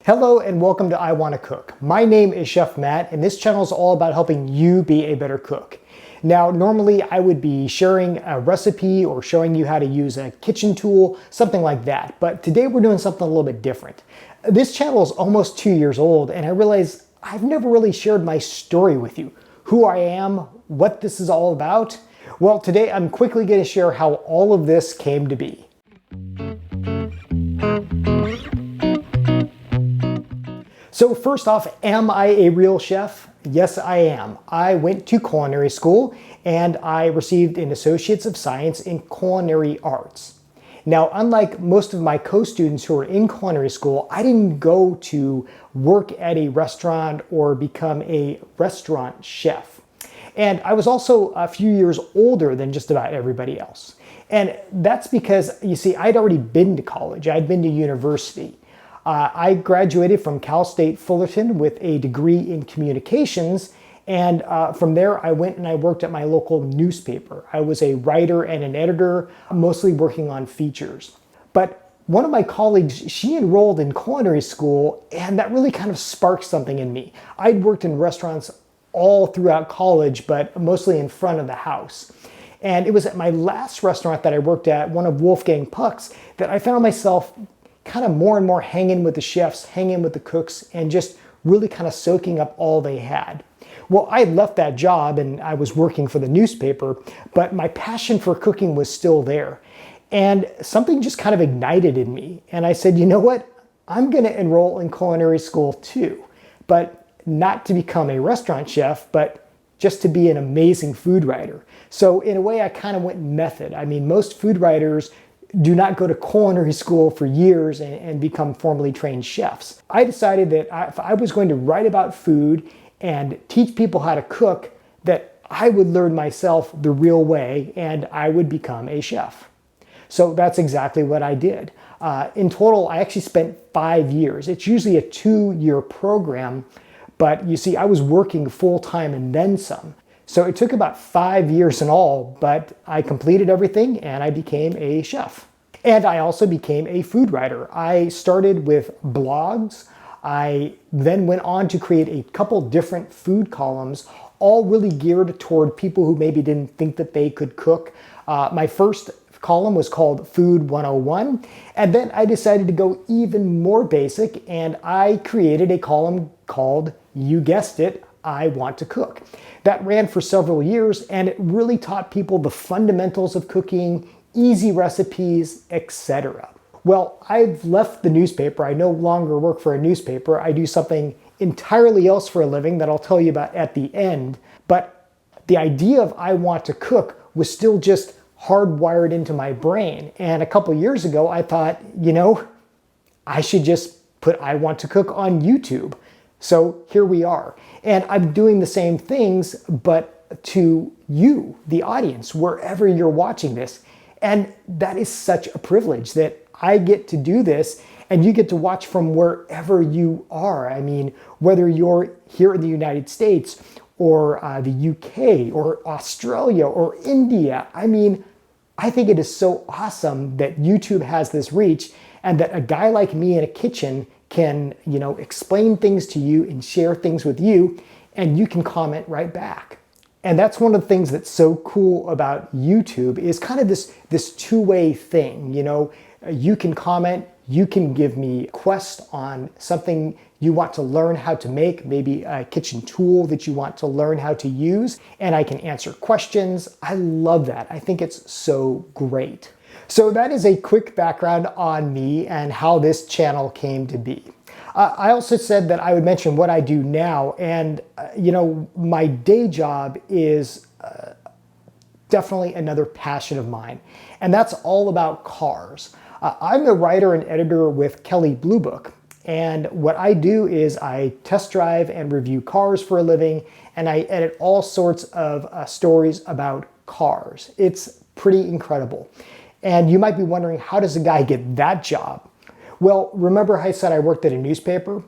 Hello and welcome to I Want to Cook. My name is Chef Matt and this channel is all about helping you be a better cook. Now, normally I would be sharing a recipe or showing you how to use a kitchen tool, something like that. But today we're doing something a little bit different. This channel is almost 2 years old and I realize I've never really shared my story with you. Who I am, what this is all about. Well, today I'm quickly going to share how all of this came to be. So first off, am I a real chef? Yes, I am. I went to culinary school and I received an Associates of Science in Culinary Arts. Now, unlike most of my co-students who are in culinary school, I didn't go to work at a restaurant or become a restaurant chef. And I was also a few years older than just about everybody else. And that's because, you see, I'd already been to college. I'd been to university. I graduated from Cal State Fullerton with a degree in communications, and from there I went and I worked at my local newspaper. I was a writer and an editor, mostly working on features. But one of my colleagues, she enrolled in culinary school, and that really kind of sparked something in me. I'd worked in restaurants all throughout college, but mostly in front of the house. And it was at my last restaurant that I worked at, one of Wolfgang Puck's, that I found myself kind of more and more hanging with the chefs, hanging with the cooks, and just really kind of soaking up all they had. Well, I left that job and I was working for the newspaper, but my passion for cooking was still there. And something just kind of ignited in me. And I said, you know what? I'm going to enroll in culinary school too, but not to become a restaurant chef, but just to be an amazing food writer. So in a way, I kind of went method. I mean, most food writers do not go to culinary school for years and become formally trained chefs. I decided that if I was going to write about food and teach people how to cook, that I would learn myself the real way and I would become a chef. So that's exactly what I did. In total, I actually spent 5 years. It's usually a 2-year program, but you see, I was working full-time and then some. So it took about 5 years in all, but I completed everything and I became a chef. And I also became a food writer. I started with blogs. I then went on to create a couple different food columns, all really geared toward people who maybe didn't think that they could cook. My first column was called Food 101. And then I decided to go even more basic and I created a column called, you guessed it, I Want to Cook. That ran for several years and it really taught people the fundamentals of cooking, easy recipes, etc. Well, I've left the newspaper. I no longer work for a newspaper. I do something entirely else for a living that I'll tell you about at the end. But the idea of I Want to Cook was still just hardwired into my brain. And a couple years ago, I thought, you know, I should just put I Want to Cook on YouTube. So here we are. And I'm doing the same things, but to you, the audience, wherever you're watching this. And that is such a privilege that I get to do this and you get to watch from wherever you are. I mean, whether you're here in the United States or the UK or Australia or India. I mean, I think it is so awesome that YouTube has this reach and that a guy like me in a kitchen can, you know, explain things to you and share things with you, and you can comment right back. And that's one of the things that's so cool about YouTube is kind of this two-way thing. You know, you can comment, you can give me requests on something you want to learn how to make, maybe a kitchen tool that you want to learn how to use, and I can answer questions. I love that. I think it's so great. So that is a quick background on me and how this channel came to be. I also said that I would mention what I do now, and you know, my day job is definitely another passion of mine, and that's all about cars. I'm a writer and editor with Kelley Blue Book, and what I do is I test drive and review cars for a living, and I edit all sorts of stories about cars. It's pretty incredible. And you might be wondering, how does a guy get that job? Well, remember I said I worked at a newspaper?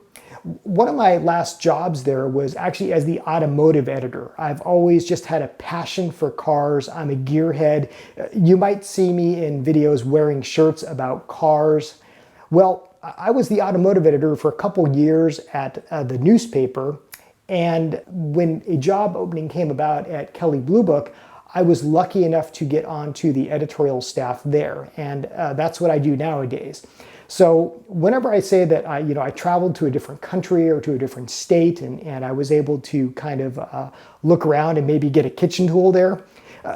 One of my last jobs there was actually as the automotive editor. I've always just had a passion for cars. I'm a gearhead. You might see me in videos wearing shirts about cars. Well, I was the automotive editor for a couple years at the newspaper, and when a job opening came about at Kelley Blue Book, I was lucky enough to get onto the editorial staff there, and that's what I do nowadays. So whenever I say that I traveled to a different country or to a different state, and I was able to kind of look around and maybe get a kitchen tool there,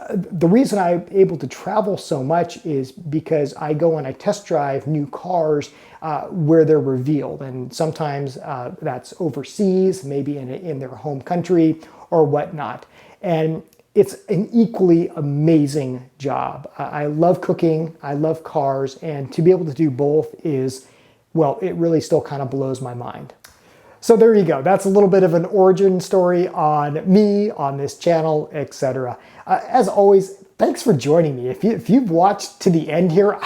the reason I'm able to travel so much is because I go and I test drive new cars where they're revealed, and sometimes that's overseas, maybe in their home country or whatnot. And it's an equally amazing job. I love cooking, I love cars, and to be able to do both is, well, it really still kind of blows my mind. So there you go. That's a little bit of an origin story on me, on this channel, etc. As always, thanks for joining me. If you've watched to the end here,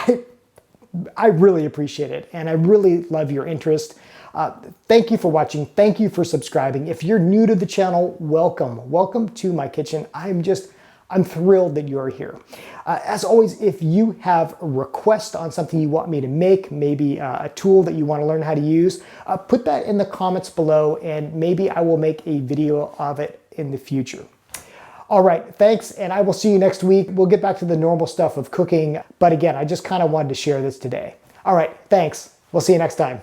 I really appreciate it, and I really love your interest. Thank you for watching. Thank you for subscribing. If you're new to the channel, welcome. Welcome to my kitchen. I'm thrilled that you're here. As always, if you have a request on something you want me to make, maybe a tool that you want to learn how to use, put that in the comments below, and maybe I will make a video of it in the future. All right, thanks, and I will see you next week. We'll get back to the normal stuff of cooking, but again, I just kind of wanted to share this today. All right, thanks. We'll see you next time.